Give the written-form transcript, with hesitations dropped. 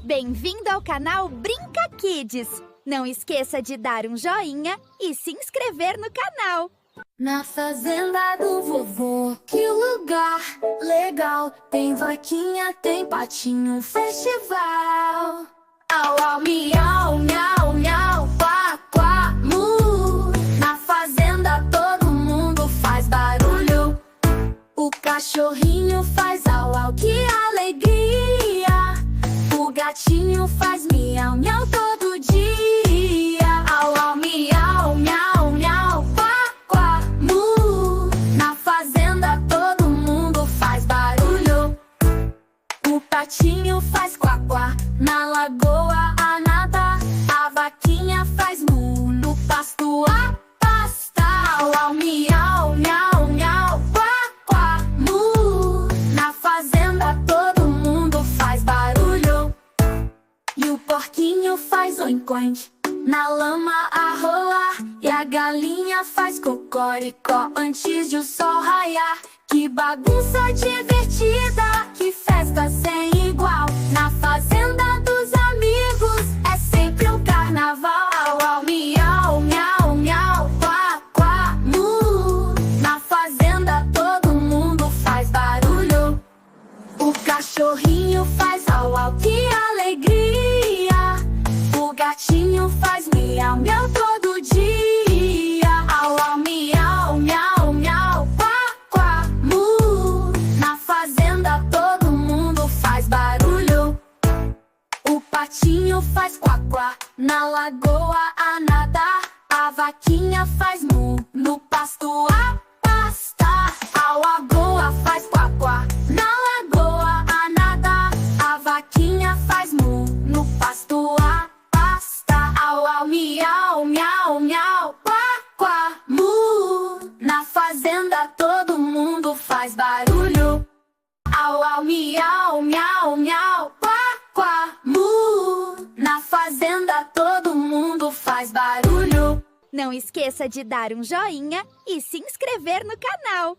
Bem-vindo ao canal Brinca Kids! Não esqueça de dar um joinha e se inscrever no canal. Na fazenda do vovô, que lugar legal. Tem vaquinha, tem patinho, festival. Au, au, miau, miau, miau, quá, quá, mu. Na fazenda todo mundo faz barulho. O cachorrinho faz au, au, que alegria. O gatinho faz miau, miau todo dia. Au, au, miau, miau, miau, quá, quá, mu. Na fazenda todo mundo faz barulho. O patinho faz quá, quá. Na lagoa a nadar. A vaquinha faz mu. No pasto a pastar. Au, au, miau, miau, miau, quá, quá, mu. Na fazenda todo mundo faz barulho. E o porquinho faz oink-oink. Na lama a rolar. E a galinha faz cocoricó antes de o sol raiar. Que bagunça divertida, que festa sem igual. Na fazenda dos amigos é sempre um carnaval. Au, au, miau, miau, miau, quá, quá, mu. Na fazenda todo mundo faz barulho. O cachorrinho faz au, au, que alegria. O gatinho faz miau, miau todo dia. Au, au, miau, miau, miau, quá, quá, mu. Na fazenda todo mundo faz barulho. O patinho faz quá, quá. Na lagoa a nadar. A vaquinha faz mu. No pasto a pastar. A lagoa faz quá, quá. Na lagoa a nadar. A vaquinha faz mu. No pasto a pastar. Au, au, miau, miau, miau, quá, quá, mu. Na fazenda todo mundo faz barulho. Au, au, miau, miau, miau, quá, quá, mu. Na fazenda todo mundo faz barulho. Não esqueça de dar um joinha e se inscrever no canal.